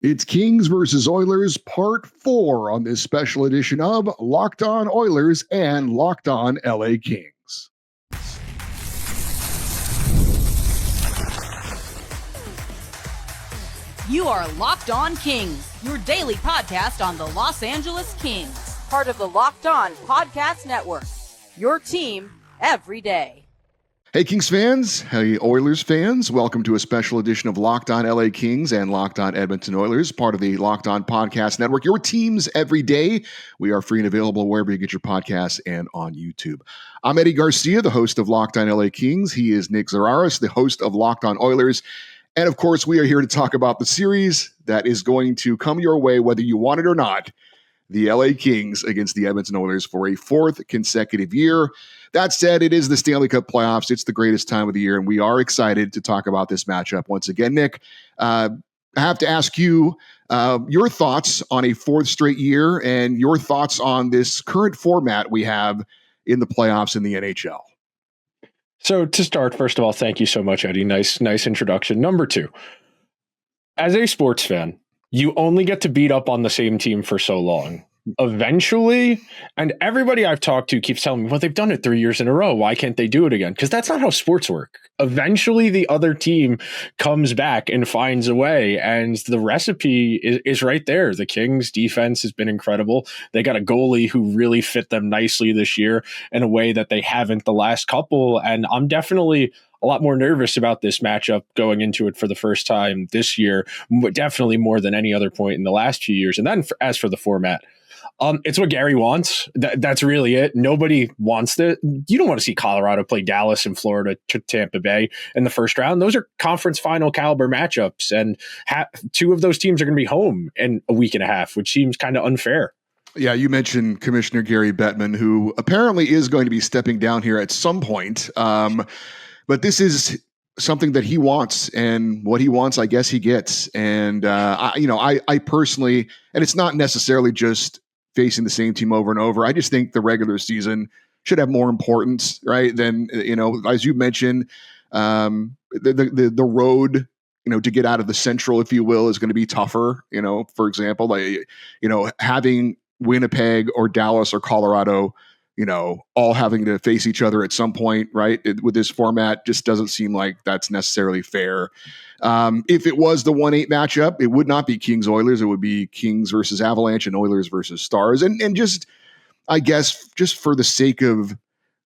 It's Kings versus Oilers part 4 on this special edition of Locked On Oilers and Locked On LA Kings. You are Locked On Kings, your daily podcast on the Los Angeles Kings, part of the Locked On Podcast Network, your team every day. Hey, Kings fans. Hey, Oilers fans. Welcome to a special edition of Locked On LA Kings and Locked On Edmonton Oilers, part of the Locked On Podcast Network, your teams every day. We are free and available wherever you get your podcasts and on YouTube. I'm Eddie Garcia, the host of Locked On LA Kings. He is Nick Zararis, the host of Locked On Oilers. And of course, we are here to talk about the series that is going to come your way, whether you want it or not. The LA Kings against the Edmonton Oilers for a fourth consecutive year. That said, it is the Stanley Cup playoffs. It's the greatest time of the year, and we are excited to talk about this matchup once again. Nick, I have to ask you your thoughts on a fourth straight year and your thoughts on this current format we have in the playoffs in the NHL. So to start, first of all, thank you so much, Eddie. Nice introduction. Number two, as a sports fan, you only get to beat up on the same team for so long. Eventually, and everybody I've talked to keeps telling me, well, they've done it 3 years in a row. Why can't they do it again? Because that's not how sports work. Eventually, the other team comes back and finds a way, and the recipe is right there. The Kings' defense has been incredible. They got a goalie who really fit them nicely this year in a way that they haven't the last couple, and I'm definitely a lot more nervous about this matchup going into it for the first time this year, but definitely more than any other point in the last few years. And then as for the format, it's what Gary wants. That's really it. Nobody wants that. You don't want to see Colorado play Dallas and Florida to Tampa Bay in the first round. Those are conference final caliber matchups, and two of those teams are going to be home in a week and a half, which seems kind of unfair. Yeah, you mentioned Commissioner Gary Bettman, who apparently is going to be stepping down here at some point. But this is something that he wants, and what he wants, I guess he gets. And I personally, and it's not necessarily just facing the same team over and over. I just think the regular season should have more importance, right? Than, as you mentioned, the road, to get out of the Central, if you will, is going to be tougher. For example, having Winnipeg or Dallas or Colorado, all having to face each other at some point, right? With this format, just doesn't seem like that's necessarily fair. If it was the 1-8 matchup, it would not be Kings Oilers. It would be Kings versus Avalanche and Oilers versus Stars. And just, I guess, just for the sake of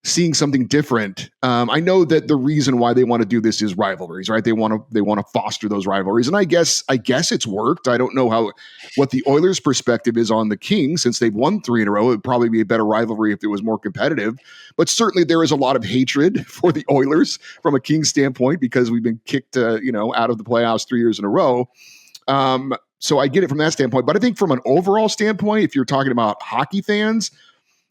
seeing something different, I know that the reason why they want to do this is rivalries, right? They want to foster those rivalries, and I guess it's worked. I don't know what the Oilers' perspective is on the Kings, since they've won 3 in a row. It would probably be a better rivalry if it was more competitive. But certainly there is a lot of hatred for the Oilers from a Kings standpoint because we've been kicked, out of the playoffs 3 years in a row. So I get it from that standpoint. But I think from an overall standpoint, if you're talking about hockey fans,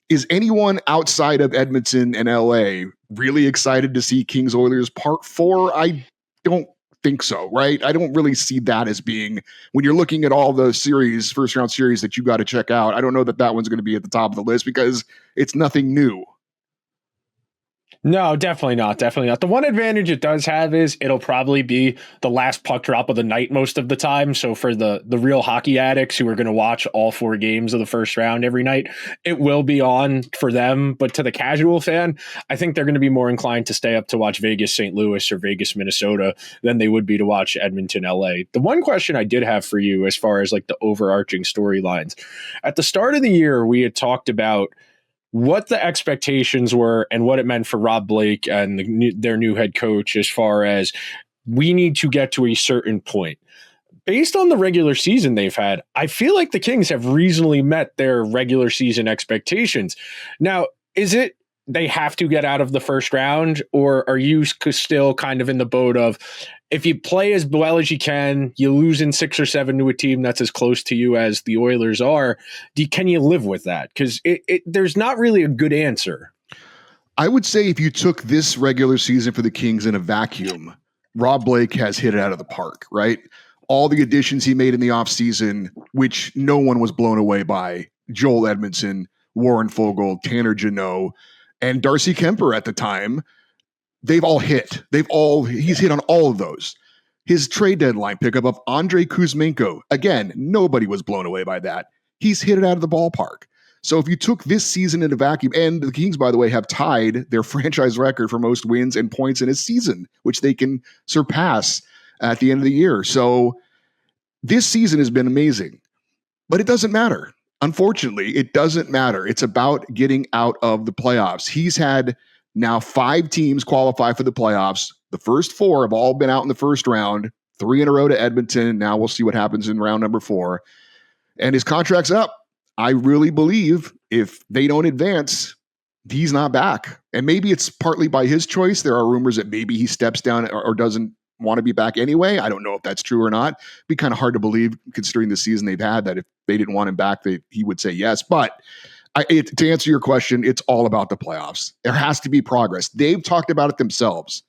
is anyone outside of Edmonton and LA really excited to see Kings Oilers part 4? I don't think so, right? I don't really see that as being, when you're looking at all the series, first round series that you got to check out, I don't know that one's going to be at the top of the list because it's nothing new. No, definitely not. Definitely not. The one advantage it does have is it'll probably be the last puck drop of the night most of the time. So for the real hockey addicts who are going to watch all 4 games of the first round every night, it will be on for them. But to the casual fan, I think they're going to be more inclined to stay up to watch Vegas, St. Louis, or Vegas, Minnesota than they would be to watch Edmonton, LA. The one question I did have for you as far as like the overarching storylines, at the start of the year, we had talked about what the expectations were and what it meant for Rob Blake and their new head coach as far as we need to get to a certain point. Based on the regular season they've had, I feel like the Kings have reasonably met their regular season expectations. Now, is it they have to get out of the first round, or are you still kind of in the boat of if you play as well as you can, you lose in 6 or 7 to a team that's as close to you as the Oilers are, can you live with that? Because there's not really a good answer. I would say if you took this regular season for the Kings in a vacuum, Rob Blake has hit it out of the park, right? All the additions he made in the offseason, which no one was blown away by, Joel Edmondson, Warren Fogle, Tanner Jeannot, and Darcy Kemper at the time, they've all hit. He's hit on all of those. His trade deadline pickup of Andrei Kuzmenko. Again, nobody was blown away by that. He's hit it out of the ballpark. So if you took this season in a vacuum, and the Kings, by the way, have tied their franchise record for most wins and points in a season, which they can surpass at the end of the year. So this season has been amazing, but it doesn't matter. Unfortunately, it doesn't matter. It's about getting out of the playoffs. He's had now 5 teams qualify for the playoffs. The first 4 have all been out in the first round, 3 in a row to Edmonton. Now we'll see what happens in round number 4. And his contract's up. I really believe if they don't advance, he's not back. And maybe it's partly by his choice. There are rumors that maybe he steps down or doesn't want to be back anyway. I don't know if that's true or not. It'd be kind of hard to believe considering the season they've had that if they didn't want him back, he would say yes. But to answer your question, it's all about the playoffs. There has to be progress. They've talked about it themselves.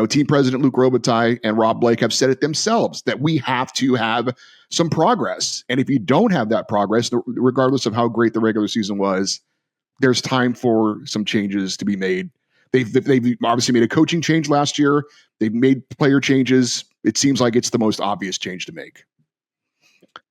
Team president Luc Robitaille and Rob Blake have said it themselves that we have to have some progress. And if you don't have that progress, regardless of how great the regular season was, there's time for some changes to be made. They've obviously made a coaching change last year. They've made player changes. It seems like it's the most obvious change to make.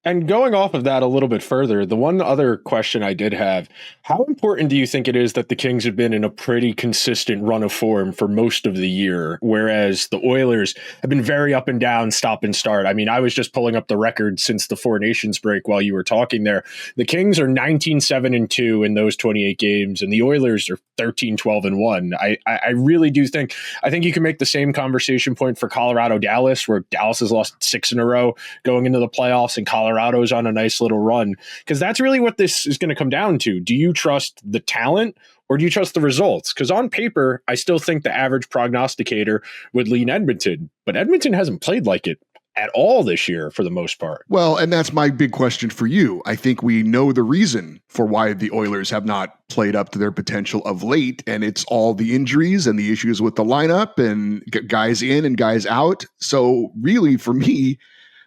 And going off of that a little bit further, the one other question I did have, how important do you think it is that the Kings have been in a pretty consistent run of form for most of the year, whereas the Oilers have been very up and down, stop and start? I mean, I was just pulling up the record since the Four Nations break while you were talking there. The Kings are 19-7-2 in those 28 games, and the Oilers are 13-12-1. I really do think, I think you can make the same conversation point for Colorado-Dallas, where Dallas has lost 6 in a row going into the playoffs, and Colorado's on a nice little run, because that's really what this is going to come down to. Do you trust the talent or do you trust the results? Because on paper, I still think the average prognosticator would lean Edmonton, but Edmonton hasn't played like it at all this year for the most part. Well, and that's my big question for you. I think we know the reason for why the Oilers have not played up to their potential of late, and it's all the injuries and the issues with the lineup and guys in and guys out. So really, for me,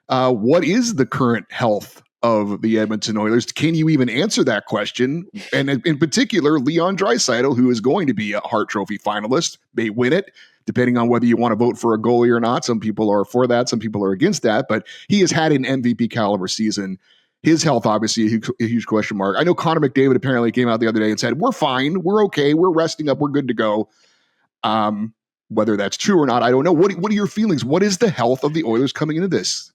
what is the current health of the Edmonton Oilers? Can you even answer that question? And in particular, Leon Draisaitl, who is going to be a Hart Trophy finalist, may win it, depending on whether you want to vote for a goalie or not. Some people are for that. Some people are against that. But he has had an MVP caliber season. His health, obviously, a huge question mark. I know Connor McDavid apparently came out the other day and said, we're fine. We're okay. We're resting up. We're good to go. Whether that's true or not, I don't know. What are your feelings? What is the health of the Oilers coming into this?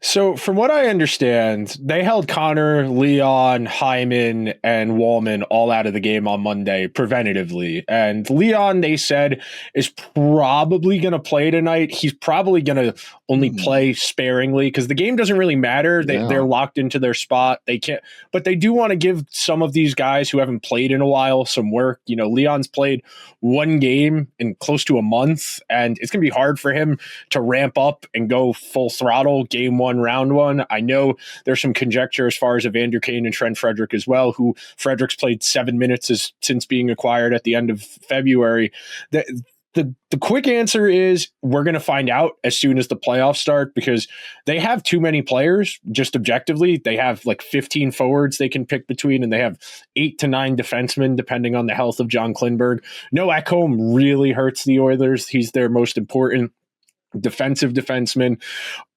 So from what I understand, they held Connor, Leon, Hyman, and Wallman all out of the game on Monday preventatively. And Leon, they said, is probably going to play tonight. He's probably going to only play sparingly because the game doesn't really matter. They're locked into their spot. They can't, but they do want to give some of these guys who haven't played in a while some work. Leon's played 1 game in close to a month, and it's going to be hard for him to ramp up and go full throttle game 1, round 1. I know there's some conjecture as far as Evander Kane and Trent Frederick as well, who Frederick's played 7 minutes since being acquired at the end of February. The quick answer is we're going to find out as soon as the playoffs start, because they have too many players, just objectively. They have like 15 forwards they can pick between, and they have 8 to 9 defensemen, depending on the health of John Klingberg. No Ekholm really hurts the Oilers. He's their most important defensive defenseman.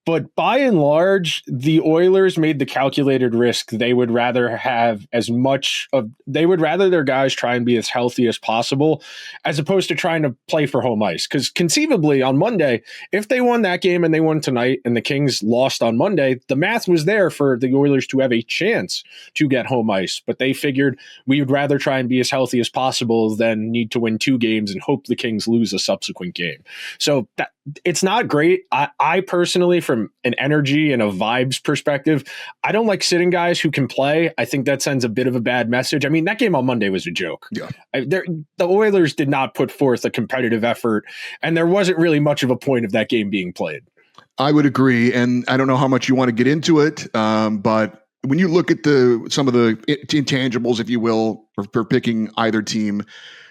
But by and large, the Oilers made the calculated risk. They would rather have they would rather their guys try and be as healthy as possible, as opposed to trying to play for home ice. Because conceivably on Monday, if they won that game and they won tonight and the Kings lost on Monday, the math was there for the Oilers to have a chance to get home ice. But they figured we would rather try and be as healthy as possible than need to win 2 games and hope the Kings lose a subsequent game. So it's not great. I personally, from an energy and a vibes perspective, I don't like sitting guys who can play. I think that sends a bit of a bad message. I mean, that game on Monday was a joke. Yeah, the Oilers did not put forth a competitive effort, and there wasn't really much of a point of that game being played. I would agree, and I don't know how much you want to get into it, but when you look at some of the intangibles, if you will, for picking either team,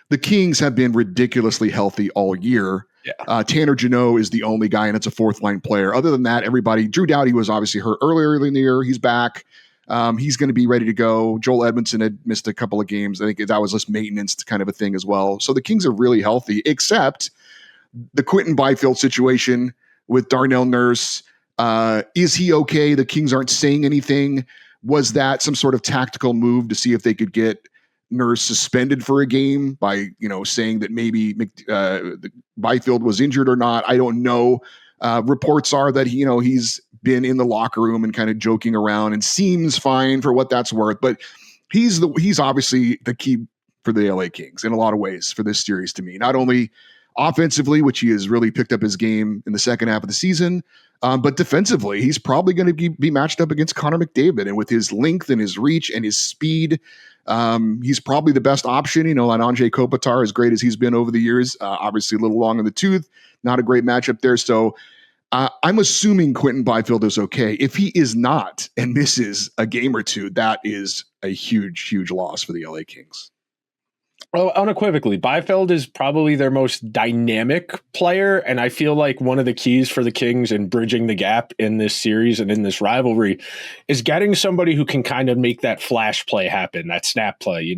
the Kings have been ridiculously healthy all year. Yeah. Tanner Jeannot is the only guy, and it's a 4th-line player. Other than that, everybody, Drew Doughty was obviously hurt earlier in the year. He's back. He's going to be ready to go. Joel Edmondson had missed a couple of games. I think that was just maintenance kind of a thing as well. So the Kings are really healthy, except the Quinton Byfield situation. with Darnell Nurse. Is he okay? The Kings aren't saying anything. Was that some sort of tactical move to see if they could get Nurse suspended for a game by, saying that maybe Byfield was injured or not? I don't know. Reports are that he's been in the locker room and kind of joking around and seems fine for what that's worth. But he's obviously the key for the LA Kings in a lot of ways for this series to me. Not only offensively, which he has really picked up his game in the second half of the season, but defensively, he's probably going to be matched up against Connor McDavid. And with his length and his reach and his speed, he's probably the best option. And Anze Kopitar, as great as he's been over the years, obviously a little long in the tooth, not a great matchup there. So I'm assuming Quinton Byfield is okay. If he is not and misses a game or two, that is a huge, huge loss for the LA Kings. Well, unequivocally, Byfield is probably their most dynamic player, and I feel like one of the keys for the Kings in bridging the gap in this series and in this rivalry is getting somebody who can kind of make that flash play happen, that snap play.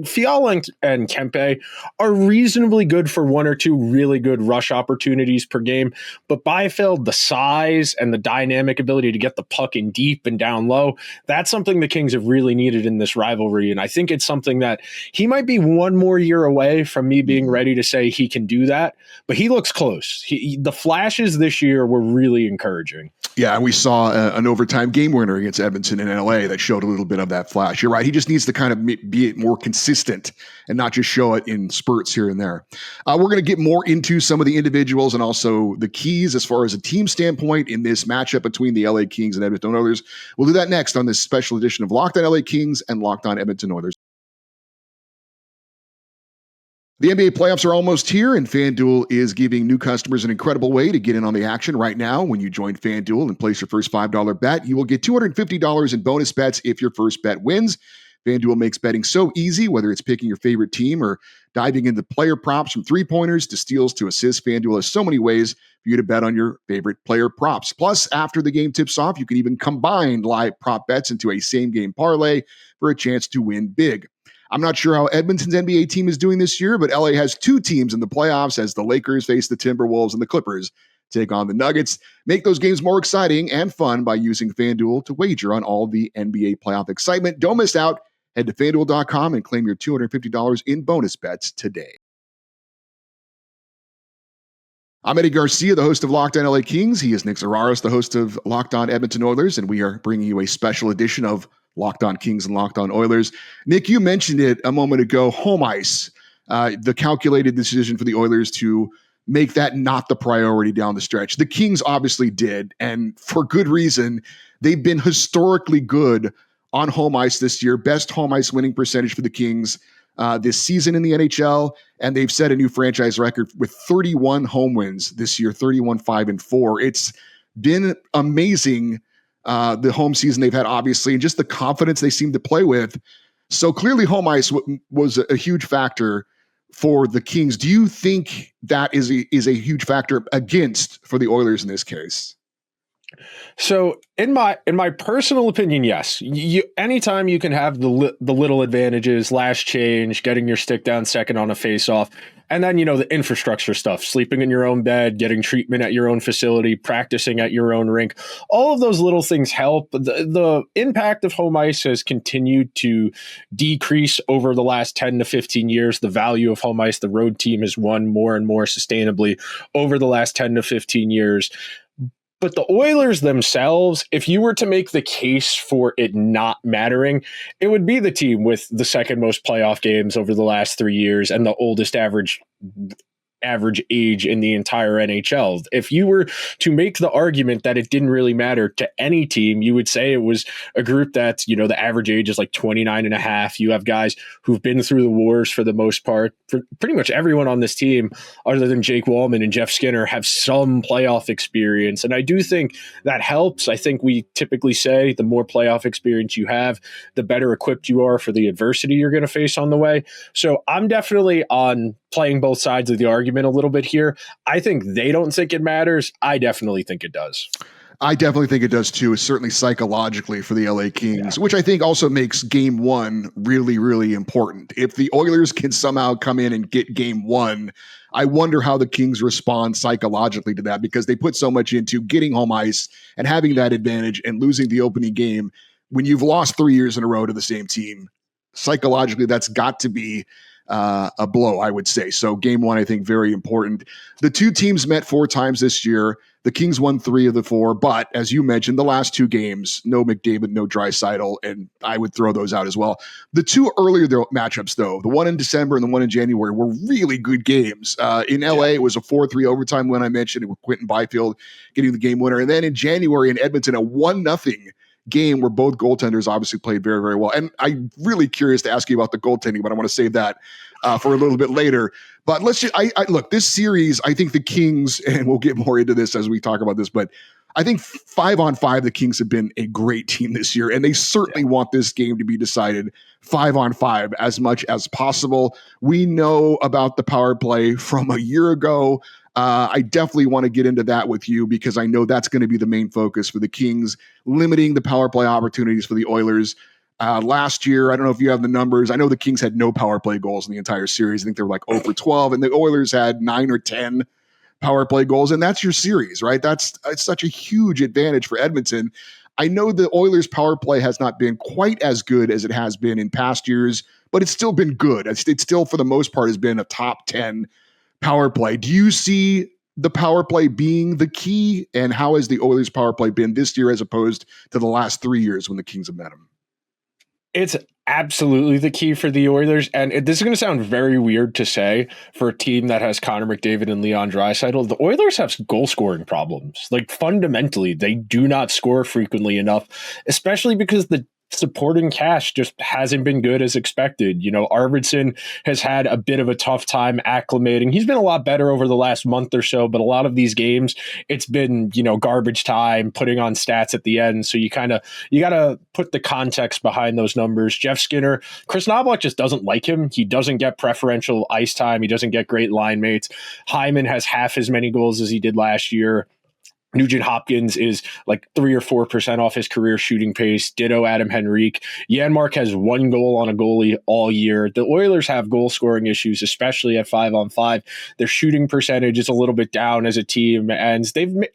Fiala and Kempe are reasonably good for one or two really good rush opportunities per game, but Byfield, the size and the dynamic ability to get the puck in deep and down low, that's something the Kings have really needed in this rivalry, and I think it's something that he might be one more year away from me being ready to say he can do that, but he looks close. The flashes this year were really encouraging. Yeah, and we saw an overtime game winner against Edmonton in LA that showed a little bit of that flash. You're right. He just needs to kind of be more consistent and not just show it in spurts here and there. We're going to get more into some of the individuals and also the keys as far as a team standpoint in this matchup between the LA Kings and Edmonton Oilers. We'll do that next on this special edition of Locked On LA Kings and Locked On Edmonton Oilers. The NBA playoffs are almost here, and FanDuel is giving new customers an incredible way to get in on the action right now. When you join FanDuel and place your first $5 bet, you will get $250 in bonus bets if your first bet wins. FanDuel makes betting so easy, whether it's picking your favorite team or diving into player props from three-pointers to steals to assists. FanDuel has so many ways for you to bet on your favorite player props. Plus, after the game tips off, you can even combine live prop bets into a same-game parlay for a chance to win big. I'm not sure how Edmonton's NBA team is doing this year, but LA has two teams in the playoffs as the Lakers face the Timberwolves and the Clippers take on the Nuggets. Make those games more exciting and fun by using FanDuel to wager on all the NBA playoff excitement. Don't miss out. Head to FanDuel.com and claim your $250 in bonus bets today. I'm Eddie Garcia, the host of Locked On LA Kings. He is Nick Zararis, the host of Locked On Edmonton Oilers, and we are bringing you a special edition of Locked On Kings and Locked On Oilers. Nick, you mentioned it a moment ago, home ice, the calculated decision for the Oilers to make that not the priority down the stretch. The Kings obviously did, and for good reason. They've been historically good on home ice this year, best home ice winning percentage for the Kings this season in the NHL, and they've set a new franchise record with 31 home wins this year, 31-5-4. It's been amazing, the home season they've had, obviously, and just the confidence they seem to play with. So clearly home ice was a huge factor for the Kings. Do you think that is a huge factor against for the Oilers in this case? So in my personal opinion, yes. Anytime you can have the little advantages, last change, getting your stick down second on a face-off, and then, the infrastructure stuff, sleeping in your own bed, getting treatment at your own facility, practicing at your own rink, all of those little things help. The impact of home ice has continued to decrease over the last 10 to 15 years. The value of home ice, the road team has won more and more sustainably over the last 10 to 15 years. But the Oilers themselves, if you were to make the case for it not mattering, it would be the team with the second most playoff games over the last 3 years and the oldest average age in the entire NHL. If you were to make the argument that it didn't really matter to any team, you would say it was a group that's, the average age is like 29 and a half. You have guys who've been through the wars for the most part. For pretty much everyone on this team, other than Jake Wallman and Jeff Skinner, have some playoff experience. And I do think that helps. I think we typically say the more playoff experience you have, the better equipped you are for the adversity you're going to face on the way. So I'm definitely on playing both sides of the argument a little bit here. I think they don't think it matters. I definitely think it does. I definitely think it does too, certainly psychologically for the LA Kings, which I think also makes game one really, really important. If the Oilers can somehow come in and get game one, I wonder how the Kings respond psychologically to that, because they put so much into getting home ice and having that advantage and losing the opening game. When you've lost 3 years in a row to the same team, psychologically, that's got to be a blow, I would say. So game one, I think, very important. The two teams met 4 times this year. The Kings won 3 of the 4, but as you mentioned, the last 2 games, no McDavid, no Draisaitl, and I would throw those out as well. The 2 earlier matchups, though, the one in December and the one in January, were really good games. In LA, it was a 4-3 overtime win I mentioned, with Quinton Byfield getting the game winner. And then in January in Edmonton, a 1-0 game where both goaltenders obviously played very, very well. And I'm really curious to ask you about the goaltending, but I want to save that for a little bit later. But let's just, look, this series, I think the Kings, and we'll get more into this as we talk about this, but I think 5-on-5, the Kings have been a great team this year, and they certainly want this game to be decided 5-on-5 as much as possible. We know about the power play from a year ago. I definitely want to get into that with you, because I know that's going to be the main focus for the Kings, limiting the power play opportunities for the Oilers. Last year, I don't know if you have the numbers. I know the Kings had no power play goals in the entire series. I think they were like 0 for 12, and the Oilers had 9 or 10 power play goals, and that's your series, right? It's such a huge advantage for Edmonton. I know the Oilers' power play has not been quite as good as it has been in past years, but it's still been good. It still, for the most part, has been a top 10 power play. Do you see the power play being the key, and how has the Oilers' power play been this year as opposed to the last 3 years when the Kings have met them? It's absolutely the key for the Oilers. And this is going to sound very weird to say for a team that has Connor McDavid and Leon Draisaitl. The Oilers have goal scoring problems. Like, fundamentally, they do not score frequently enough, especially because the supporting cast just hasn't been good as expected. You know, Arvidsson has had a bit of a tough time acclimating. He's been a lot better over the last month or so, but a lot of these games, it's been, you know, garbage time, putting on stats at the end. So you got to put the context behind those numbers. Jeff Skinner, Chris Knoblauch just doesn't like him. He doesn't get preferential ice time. He doesn't get great line mates. Hyman has half as many goals as he did last year. Nugent Hopkins is like 3 or 4% off his career shooting pace. Ditto Adam Henrique. Janmark has 1 goal on a goalie all year. The Oilers have goal scoring issues, especially at 5-on-5. Their shooting percentage is a little bit down as a team, and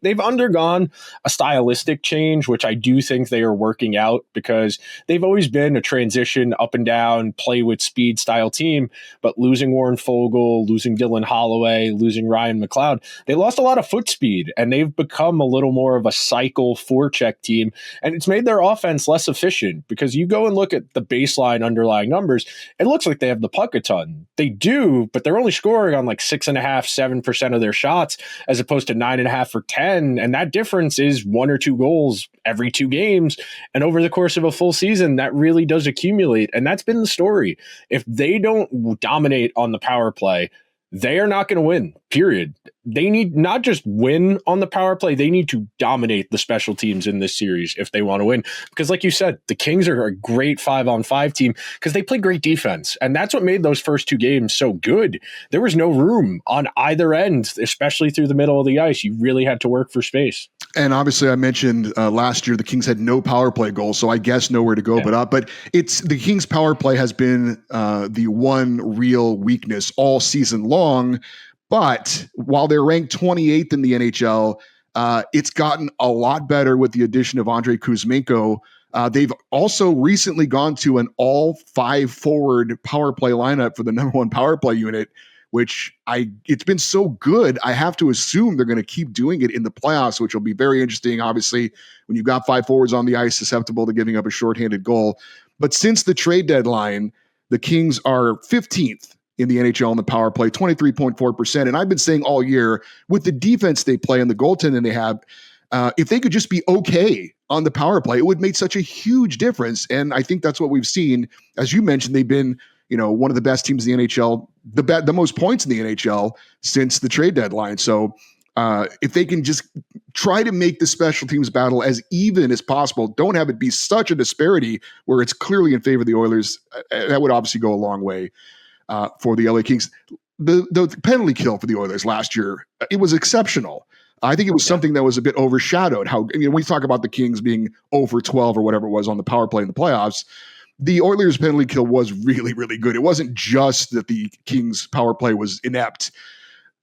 they've undergone a stylistic change, which I do think they are working out, because they've always been a transition up and down, play with speed style team. But losing Warren Fogle, losing Dylan Holloway, losing Ryan McLeod, they lost a lot of foot speed, and they've become a little more of a cycle forecheck team, and it's made their offense less efficient, because you go and look at the baseline underlying numbers, it looks like they have the puck a ton. They do, but they're only scoring on like 6.5-7% of their shots, as opposed to 9.5 or 10, and that difference is 1 or 2 goals every 2 games, and over the course of a full season, that really does accumulate, and that's been the story. If they don't dominate on the power play, they are not going to win, period. They need not just win on the power play, they need to dominate the special teams in this series if they want to win. Because like you said, the Kings are a great 5-on-5 team because they play great defense. And that's what made those first 2 games so good. There was no room on either end, especially through the middle of the ice. You really had to work for space. And obviously I mentioned last year the Kings had no power play goals, so I guess nowhere to go but it's the Kings power play has been the one real weakness all season long. But while they're ranked 28th in the NHL, it's gotten a lot better with the addition of Andrei Kuzmenko. They've also recently gone to an all 5-forward power play lineup for the number 1 power play unit, which it's been so good. I have to assume they're going to keep doing it in the playoffs, which will be very interesting. Obviously, when you've got 5 forwards on the ice susceptible to giving up a shorthanded goal. But since the trade deadline, the Kings are 15th in the NHL in the power play, 23.4%. And I've been saying all year, with the defense they play and the goaltending they have, if they could just be okay on the power play, it would make such a huge difference. And I think that's what we've seen. As you mentioned, they've been, one of the best teams in the NHL, the most points in the NHL since the trade deadline. So if they can just try to make the special teams battle as even as possible, don't have it be such a disparity where it's clearly in favor of the Oilers, that would obviously go a long way for the LA Kings. The penalty kill for the Oilers last year, it was exceptional. I think it was something that was a bit overshadowed. We talk about the Kings being 0 for 12 or whatever it was on the power play in the playoffs. The Oilers' penalty kill was really, really good. It wasn't just that the Kings' power play was inept.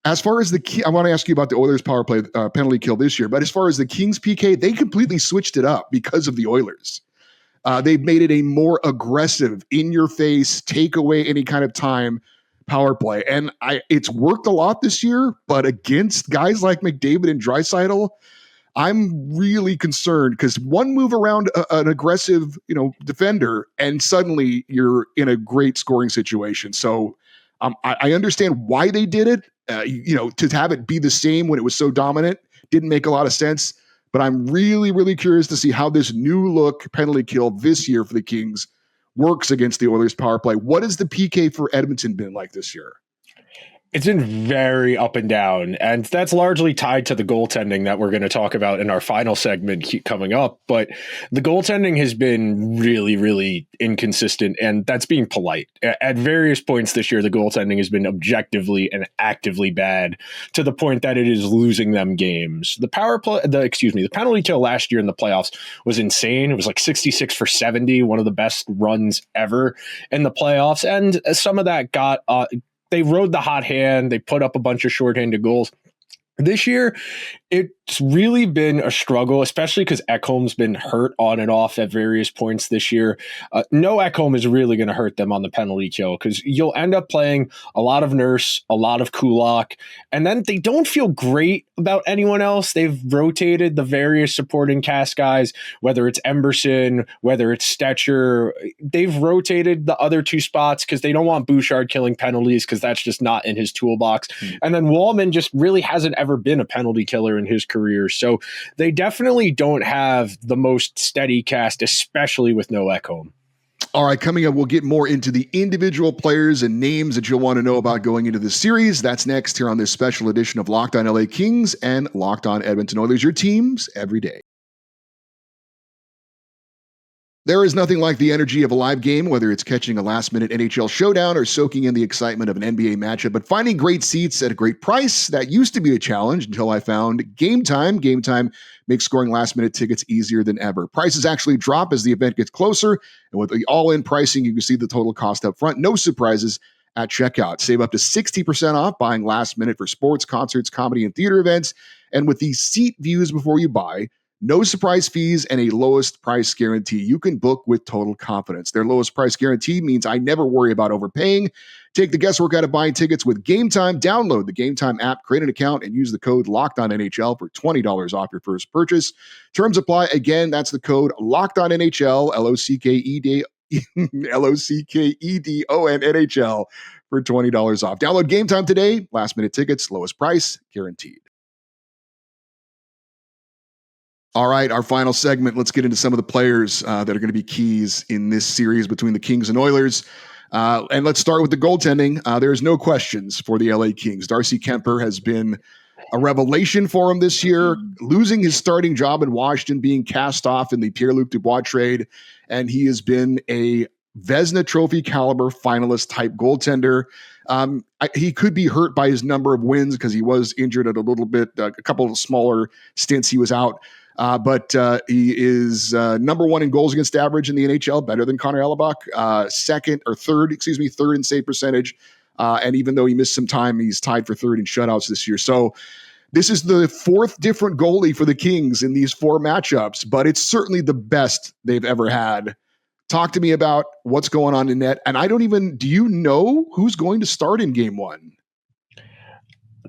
As far as I want to ask you about the Oilers' power play penalty kill this year, but as far as the Kings' PK, they completely switched it up because of the Oilers. They've made it a more aggressive, in-your-face, take away any kind of time power play. And it's worked a lot this year, but against guys like McDavid and Draisaitl, I'm really concerned because one move around an aggressive, defender, and suddenly you're in a great scoring situation. So I understand why they did it. To have it be the same when it was so dominant didn't make a lot of sense. But I'm really, really curious to see how this new look penalty kill this year for the Kings works against the Oilers power play. What has the PK for Edmonton been like this year? It's been very up and down, and that's largely tied to the goaltending that we're going to talk about in our final segment coming up. But the goaltending has been really, really inconsistent, and that's being polite. At various points this year, the goaltending has been objectively and actively bad to the point that it is losing them games. The penalty kill last year in the playoffs was insane. It was like 66 for 70, one of the best runs ever in the playoffs, and some of that got they rode the hot hand. They put up a bunch of shorthanded goals. This year, it's really been a struggle, especially because Ekholm's been hurt on and off at various points this year. No Ekholm is really going to hurt them on the penalty kill because you'll end up playing a lot of Nurse, a lot of Kulak, and then they don't feel great about anyone else. They've rotated the various supporting cast guys, whether it's Emberson, whether it's Stetcher. They've rotated the other two spots because they don't want Bouchard killing penalties because that's just not in his toolbox. And then Wallman just really hasn't ever been a penalty killer in his career. So they definitely don't have the most steady cast, especially with no Ekholm. All right, coming up, we'll get more into the individual players and names that you'll want to know about going into this series. That's next here on this special edition of Locked On LA Kings and Locked On Edmonton Oilers, your teams every day. There is nothing like the energy of a live game, whether it's catching a last-minute NHL showdown or soaking in the excitement of an NBA matchup. But finding great seats at a great price, that used to be a challenge until I found Gametime. Gametime makes scoring last-minute tickets easier than ever. Prices actually drop as the event gets closer, and with the all-in pricing, you can see the total cost up front. No surprises at checkout. Save up to 60% off buying last minute for sports, concerts, comedy, and theater events. And with these seat views before you buy, no surprise fees, and a lowest price guarantee. You can book with total confidence. Their lowest price guarantee means I never worry about overpaying. Take the guesswork out of buying tickets with Gametime. Download the Gametime app, create an account, and use the code LOCKEDONNHL for $20 off your first purchase. Terms apply. Again, that's the code LOCKEDONNHL, LOCKEDONNHL for $20 off. Download Gametime today. Last minute tickets, lowest price guaranteed. All right, our final segment. Let's get into some of the players that are going to be keys in this series between the Kings and Oilers. And let's start with the goaltending. There's no questions for the LA Kings. Darcy Kemper has been a revelation for him this year, losing his starting job in Washington, being cast off in the Pierre-Luc Dubois trade. And he has been a Vezina Trophy caliber finalist type goaltender. He could be hurt by his number of wins because he was injured at a couple of smaller stints he was out. But he is number one in goals against average in the NHL, better than Connor Hellebuck. Third in save percentage. And even though he missed some time, he's tied for third in shutouts this year. So this is the fourth different goalie for the Kings in these four matchups, but it's certainly the best they've ever had. Talk to me about what's going on in net. And do you know who's going to start in game one?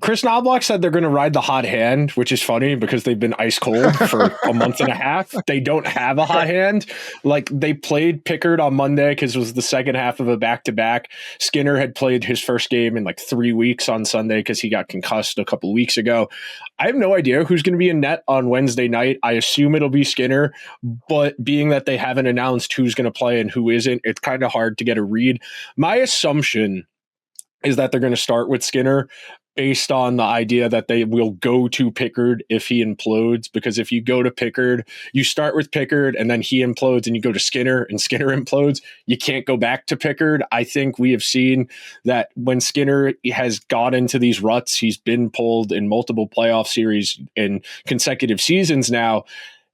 Chris Knobloch said they're going to ride the hot hand, which is funny because they've been ice cold for a month and a half. They don't have a hot hand. Like, they played Pickard on Monday because it was the second half of a back-to-back. Skinner had played his first game in like 3 weeks on Sunday because he got concussed a couple weeks ago. I have no idea who's going to be in net on Wednesday night. I assume it'll be Skinner, but being that they haven't announced who's going to play and who isn't, it's kind of hard to get a read. My assumption is that they're going to start with Skinner. based on the idea that they will go to Pickard if he implodes, because if you go to Pickard, you start with Pickard and then he implodes and you go to Skinner and Skinner implodes, you can't go back to Pickard. I think we have seen that when Skinner has got into these ruts, he's been pulled in multiple playoff series in consecutive seasons now.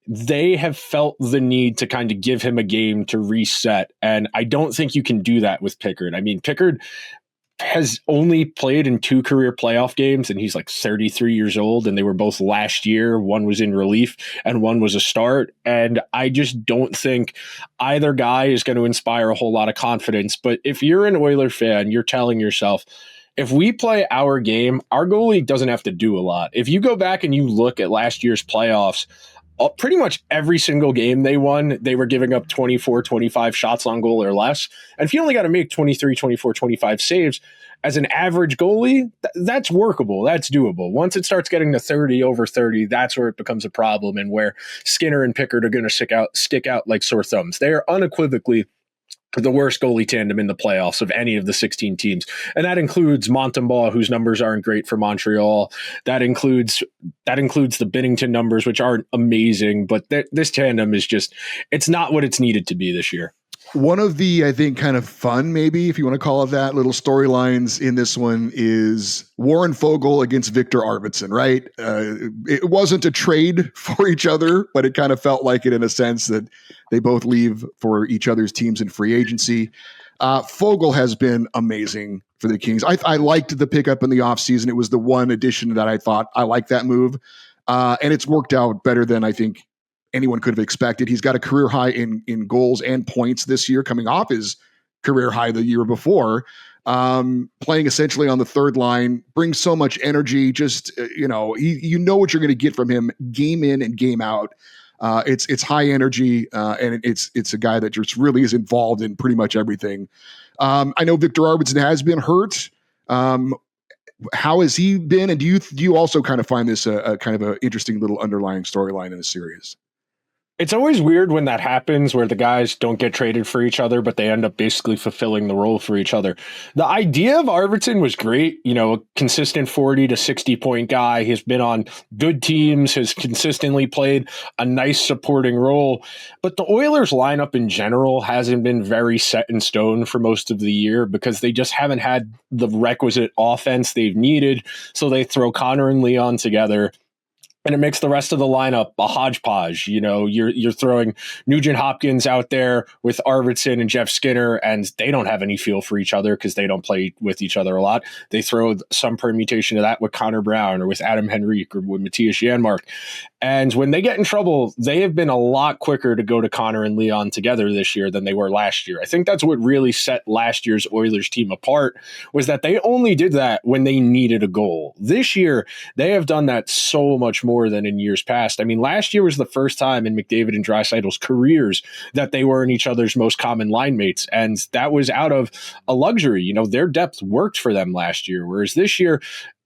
They have felt the need to kind of give him a game to reset. And I don't think you can do that with Pickard. I mean, Pickard has only played in 2 career playoff games, and he's like 33 years old, and they were both last year. One was in relief and one was a start. And I just don't think either guy is going to inspire a whole lot of confidence. But if you're an Oiler fan, you're telling yourself, if we play our game, our goalie doesn't have to do a lot. If you go back and you look at last year's playoffs, pretty much every single game they won, they were giving up 24, 25 shots on goal or less. And if you only got to make 23, 24, 25 saves as an average goalie, that's workable. That's doable. Once it starts getting to 30, over 30, that's where it becomes a problem and where Skinner and Pickard are going to stick out like sore thumbs. They are unequivocally the worst goalie tandem in the playoffs of any of the 16 teams. And that includes Montembeault, whose numbers aren't great for Montreal. That includes the Binnington numbers, which aren't amazing, but this tandem is just, it's not what it's needed to be this year. One of the, I think, kind of fun, maybe, if you want to call it that, little storylines in this one is Warren Foegele against Victor Arvidsson, right? It wasn't a trade for each other, but it kind of felt like it in a sense that they both leave for each other's teams in free agency. Foegele has been amazing for the Kings. I liked the pickup in the offseason. It was the one addition that I thought I liked that move. And it's worked out better than I think anyone could have expected. He's got a career high in goals and points this year, coming off his career high the year before. Playing essentially on the third line, brings so much energy. Just, you know what you're going to get from him game in and game out. It's high energy, and it's a guy that just really is involved in pretty much everything. I know Victor Arvidsson has been hurt. How has he been? And do you also kind of find this a kind of an interesting little underlying storyline in the series? It's always weird when that happens, where the guys don't get traded for each other, but they end up basically fulfilling the role for each other. The idea of Arvidsson was great. A consistent 40 to 60 point guy. He's been on good teams, has consistently played a nice supporting role. But the Oilers lineup in general hasn't been very set in stone for most of the year because they just haven't had the requisite offense they've needed. So they throw Connor and Leon together, and it makes the rest of the lineup a hodgepodge. You're throwing Nugent Hopkins out there with Arvidsson and Jeff Skinner, and they don't have any feel for each other because they don't play with each other a lot. They throw some permutation of that with Connor Brown or with Adam Henrique or with Matthias Janmark. And when they get in trouble, they have been a lot quicker to go to Connor and Leon together this year than they were last year. I think that's what really set last year's Oilers team apart, was that they only did that when they needed a goal. This year, they have done that so much more than in years past. I mean, last year was the first time in McDavid and Draisaitl's careers that they were in each other's most common line mates, and that was out of a luxury. Their depth worked for them last year, whereas this year,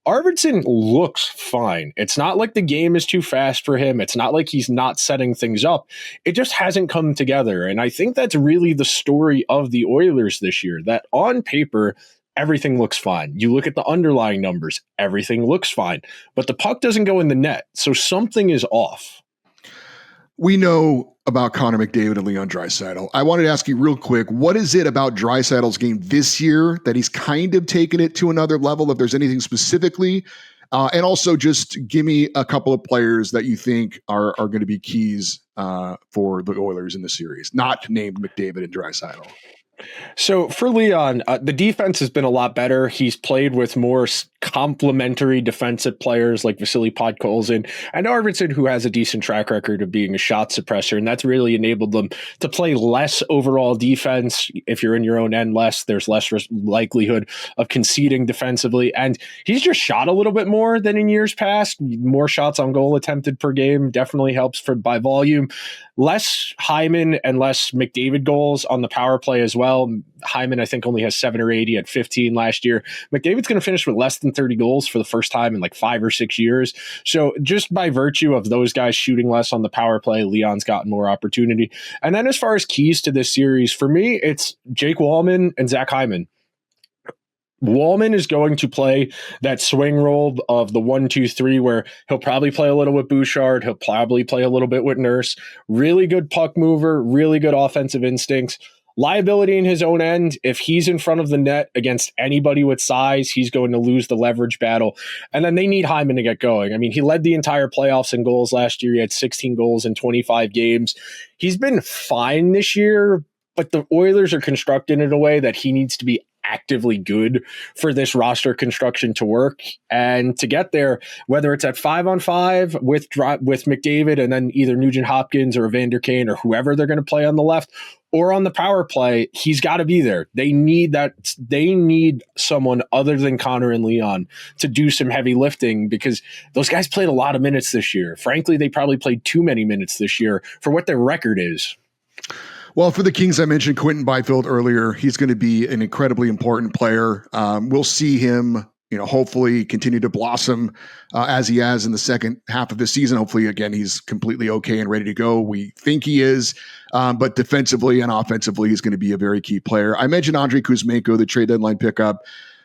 Arvidsson looks fine. It's not like the game is too fast for him. It's not like he's not setting things up. It just hasn't come together. And I think that's really the story of the Oilers this year, that on paper, everything looks fine. You look at the underlying numbers, everything looks fine, but the puck doesn't go in the net. So something is off. We know about Connor McDavid and Leon Draisaitl. I wanted to ask you real quick, what is it about Draisaitl's game this year that he's kind of taken it to another level, if there's anything specifically? And also just give me a couple of players that you think are going to be keys for the Oilers in the series, not named McDavid and Draisaitl. So for Leon, the defense has been a lot better. He's played with more complementary defensive players like Vasily Podkolzin and Arvidsson, who has a decent track record of being a shot suppressor, and that's really enabled them to play less overall defense. If you're in your own end less, there's less likelihood of conceding defensively, and he's just shot a little bit more than in years past. More shots on goal attempted per game definitely helps by volume. Less Hyman and less McDavid goals on the power play as well. Hyman, I think, only has 7 or 8. He had 15 last year. McDavid's going to finish with less than 30 goals for the first time in like 5 or 6 years. So just by virtue of those guys shooting less on the power play, Leon's gotten more opportunity. And then as far as keys to this series, for me, it's Jake Wallman and Zach Hyman. Wallman is going to play that swing role of the 1-2-3, where he'll probably play a little with Bouchard. He'll probably play a little bit with Nurse. Really good puck mover, really good offensive instincts. Liability in his own end. If he's in front of the net against anybody with size, he's going to lose the leverage battle. And then they need Hyman to get going. I mean, he led the entire playoffs in goals last year. He had 16 goals in 25 games. He's been fine this year, but the Oilers are constructed in a way that he needs to be actively good for this roster construction to work. And to get there, whether it's at 5-on-5 with McDavid and then either Nugent Hopkins or Evander Kane or whoever they're going to play on the left, or on the power play, he's got to be there. They need that. They need someone other than Connor and Leon to do some heavy lifting, because those guys played a lot of minutes this year. Frankly, they probably played too many minutes this year for what their record is. Well, for the Kings, I mentioned Quinton Byfield earlier. He's going to be an incredibly important player. We'll see him, hopefully continue to blossom as he has in the second half of the season. Hopefully, again, he's completely okay and ready to go. We think he is, but defensively and offensively, he's going to be a very key player. I mentioned Andrei Kuzmenko, the trade deadline pickup.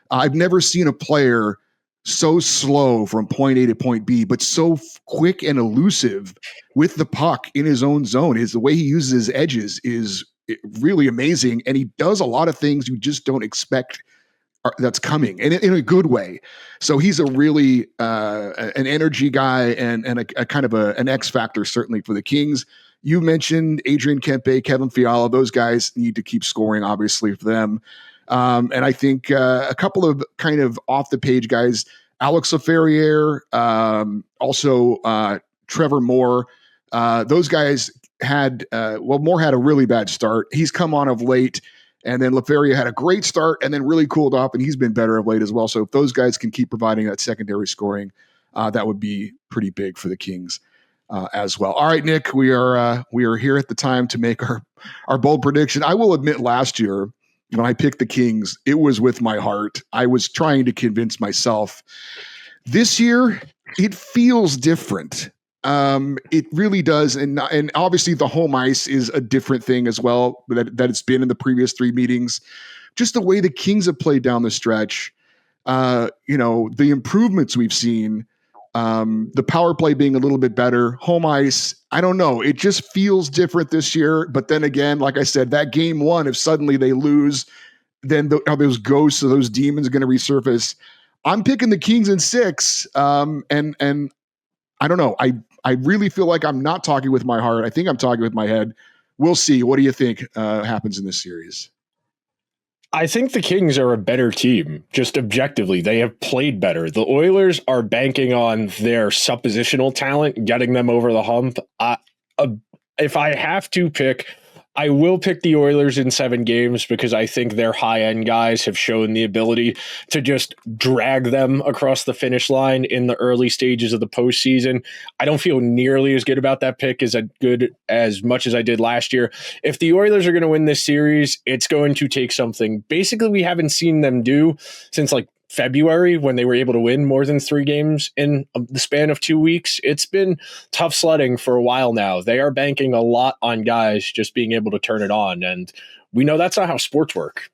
I've never seen a player so slow from point A to point B, but so quick and elusive with the puck in his own zone. The way he uses his edges is really amazing, and he does a lot of things you just don't expect that's coming, and in a good way. So he's a really an energy guy and a kind of an X factor, certainly for the Kings. You mentioned Adrian Kempe, Kevin Fiala. Those guys need to keep scoring, obviously, for them. And I think a couple of kind of off-the-page guys, Alex Laferriere, also Trevor Moore. Those guys had Moore had a really bad start. He's come on of late, and then Laferriere had a great start and then really cooled off, and he's been better of late as well. So if those guys can keep providing that secondary scoring, that would be pretty big for the Kings as well. All right, Nick, we are here at the time to make our bold prediction. I will admit, last year, when I picked the Kings, it was with my heart. I was trying to convince myself. This year, it feels different. It really does. And obviously the home ice is a different thing as well that it's been in the previous three meetings. Just the way the Kings have played down the stretch, the improvements we've seen, the power play being a little bit better, home ice. I don't know. It just feels different this year. But then again, like I said, that game one, if suddenly they lose, then are those ghosts or those demons going to resurface? I'm picking the Kings in 6. And I don't know. I really feel like I'm not talking with my heart. I think I'm talking with my head. We'll see. What do you think happens in this series? I think the Kings are a better team, just objectively. They have played better. The Oilers are banking on their suppositional talent, getting them over the hump. If I have to pick, I will pick the Oilers in 7 games, because I think their high-end guys have shown the ability to just drag them across the finish line in the early stages of the postseason. I don't feel nearly as good about that pick as much as I did last year. If the Oilers are going to win this series, it's going to take something basically we haven't seen them do since February, when they were able to win more than 3 games in the span of 2 weeks. It's been tough sledding for a while now. They are banking a lot on guys just being able to turn it on. And we know that's not how sports work.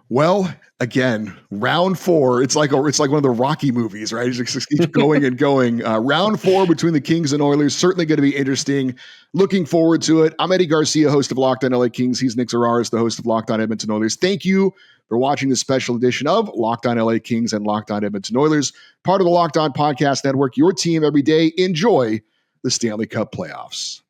Well, again, round 4, it's like one of the Rocky movies, right? It just keeps going and going. Round 4 between the Kings and Oilers, certainly going to be interesting. Looking forward to it. I'm Eddie Garcia, host of Locked On LA Kings. He's Nick Zararis, the host of Locked On Edmonton Oilers. Thank you for watching this special edition of Locked On LA Kings and Locked On Edmonton Oilers, part of the Locked On Podcast Network, your team every day. Enjoy the Stanley Cup playoffs.